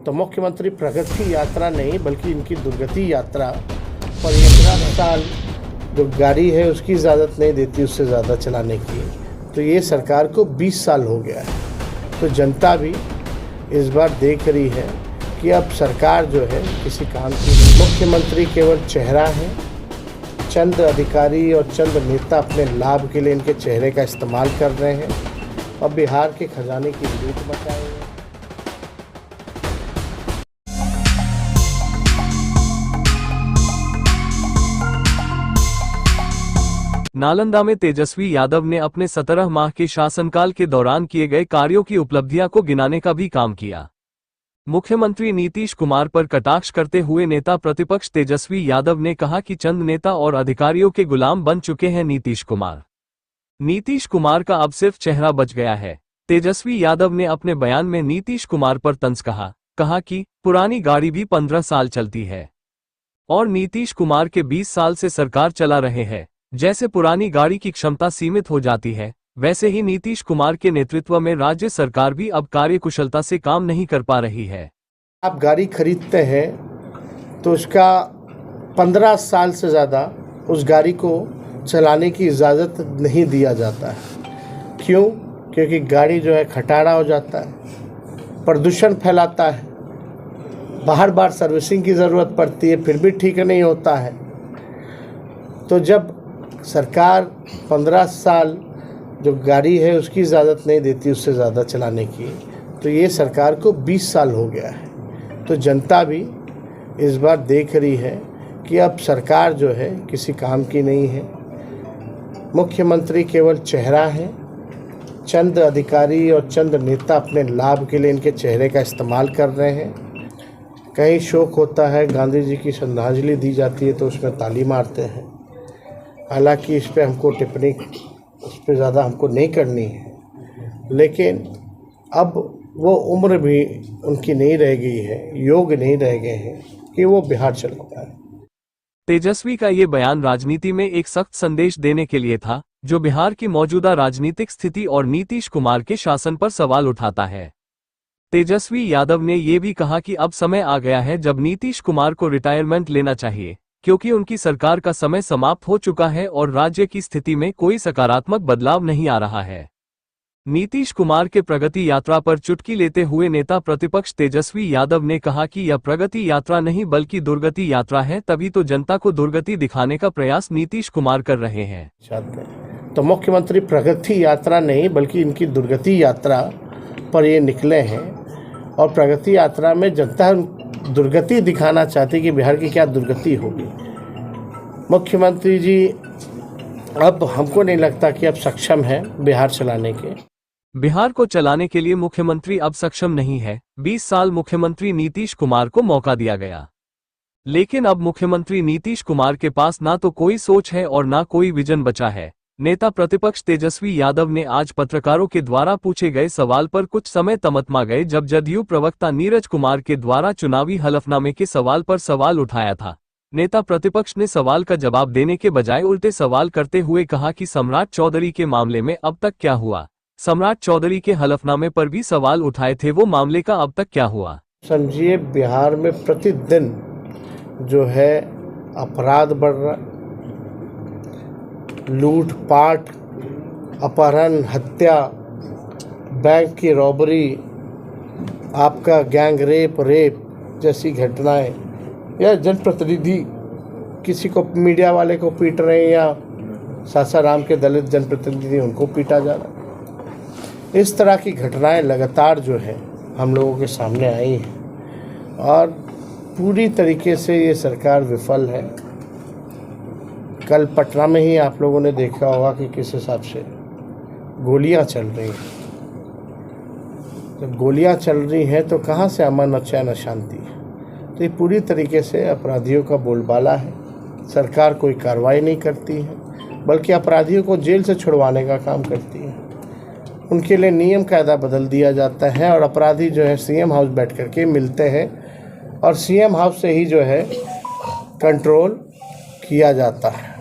तो मुख्यमंत्री प्रगति यात्रा नहीं बल्कि इनकी दुर्गति यात्रा पर 11 साल जो गाड़ी है उसकी इजाज़त नहीं देती उससे ज़्यादा चलाने की, तो ये सरकार को 20 साल हो गया है। तो जनता भी इस बार देख रही है कि अब सरकार जो है किसी काम की नहीं। मुख्यमंत्री केवल चेहरा है, चंद अधिकारी और चंद नेता अपने लाभ के लिए इनके चेहरे का इस्तेमाल कर रहे हैं और बिहार के खजाने की लूट मचाए हैं। नालंदा में तेजस्वी यादव ने अपने 17 माह के शासनकाल के दौरान किए गए कार्यों की उपलब्धियां को गिनाने का भी काम किया। मुख्यमंत्री नीतीश कुमार पर कटाक्ष करते हुए नेता प्रतिपक्ष तेजस्वी यादव ने कहा कि चंद नेता और अधिकारियों के गुलाम बन चुके हैं नीतीश कुमार। नीतीश कुमार का अब सिर्फ चेहरा बच गया है। तेजस्वी यादव ने अपने बयान में नीतीश कुमार पर तंज कहा कि पुरानी गाड़ी भी 15 साल चलती है और नीतीश कुमार के 20 साल से सरकार चला रहे हैं। जैसे पुरानी गाड़ी की क्षमता सीमित हो जाती है, वैसे ही नीतीश कुमार के नेतृत्व में राज्य सरकार भी अब कार्यकुशलता से काम नहीं कर पा रही है। आप गाड़ी खरीदते हैं तो उसका 15 साल से ज़्यादा उस गाड़ी को चलाने की इजाज़त नहीं दिया जाता है। क्यों? क्योंकि गाड़ी जो है खटारा हो जाता है, प्रदूषण फैलाता है, बार बार सर्विसिंग की ज़रूरत पड़ती है, फिर भी ठीक नहीं होता है। तो जब सरकार 15 साल जो गाड़ी है उसकी इजाज़त नहीं देती उससे ज़्यादा चलाने की, तो ये सरकार को 20 साल हो गया है। तो जनता भी इस बार देख रही है कि अब सरकार जो है किसी काम की नहीं है। मुख्यमंत्री केवल चेहरा है, चंद अधिकारी और चंद नेता अपने लाभ के लिए इनके चेहरे का इस्तेमाल कर रहे हैं। कहीं शोक होता है, गांधी जी की श्रद्धांजलि दी जाती है तो उसमें ताली मारते हैं। हालांकि इस पर हमको टिप्पणी उस पर ज़्यादा हमको नहीं करनी है, लेकिन अब वो उम्र भी उनकी नहीं रह गई है, योग नहीं रह गए हैं कि वो बिहार चल पाए। तेजस्वी का ये बयान राजनीति में एक सख्त संदेश देने के लिए था, जो बिहार की मौजूदा राजनीतिक स्थिति और नीतीश कुमार के शासन पर सवाल उठाता है। तेजस्वी यादव ने ये भी कहा कि अब समय आ गया है जब नीतीश कुमार को रिटायरमेंट लेना चाहिए, क्योंकि उनकी सरकार का समय समाप्त हो चुका है और राज्य की स्थिति में कोई सकारात्मक बदलाव नहीं आ रहा है। नीतीश कुमार के प्रगति यात्रा पर चुटकी लेते हुए नेता प्रतिपक्ष तेजस्वी यादव ने कहा कि यह प्रगति यात्रा नहीं बल्कि दुर्गति यात्रा है, तभी तो जनता को दुर्गति दिखाने का प्रयास नीतीश कुमार कर रहे हैं। तो मुख्यमंत्री प्रगति यात्रा नहीं बल्कि इनकी दुर्गति यात्रा पर ये निकले हैं और प्रगति यात्रा में जनता दुर्गति दिखाना चाहती कि बिहार की क्या दुर्गति होगी। मुख्यमंत्री जी अब हमको नहीं लगता कि अब सक्षम है बिहार चलाने के। बिहार को चलाने के लिए मुख्यमंत्री अब सक्षम नहीं है। 20 साल मुख्यमंत्री नीतीश कुमार को मौका दिया गया, लेकिन अब मुख्यमंत्री नीतीश कुमार के पास ना तो कोई सोच है और ना कोई विजन बचा है। नेता प्रतिपक्ष तेजस्वी यादव ने आज पत्रकारों के द्वारा पूछे गए सवाल पर कुछ समय तमतमा गए, जब जदयू प्रवक्ता नीरज कुमार के द्वारा चुनावी हलफनामे के सवाल पर सवाल उठाया था। नेता प्रतिपक्ष ने सवाल का जवाब देने के बजाय उल्टे सवाल करते हुए कहा कि सम्राट चौधरी के मामले में अब तक क्या हुआ। सम्राट चौधरी के हलफनामे पर भी सवाल उठाए थे, वो मामले का अब तक क्या हुआ। समझिए, बिहार में प्रतिदिन जो है अपराध बढ़ रहा, लूटपाट, अपहरण, हत्या, बैंक की रॉबरी, आपका गैंग रेप जैसी घटनाएं, या जनप्रतिनिधि किसी को मीडिया वाले को पीट रहे हैं या सासाराम के दलित जनप्रतिनिधि उनको पीटा जा रहा है। इस तरह की घटनाएं लगातार जो है हम लोगों के सामने आई हैं और पूरी तरीके से ये सरकार विफल है। कल पटना में ही आप लोगों ने देखा होगा कि किस हिसाब से गोलियां चल रही हैं। जब गोलियां चल रही हैं तो कहाँ से अमन और चैन और शांति है। तो ये पूरी तरीके से अपराधियों का बोलबाला है। सरकार कोई कार्रवाई नहीं करती है, बल्कि अपराधियों को जेल से छुड़वाने का काम करती है। उनके लिए नियम कायदा बदल दिया जाता है और अपराधी जो है सीएम हाउस बैठ करके मिलते हैं और सीएम हाउस से ही जो है कंट्रोल किया जाता है।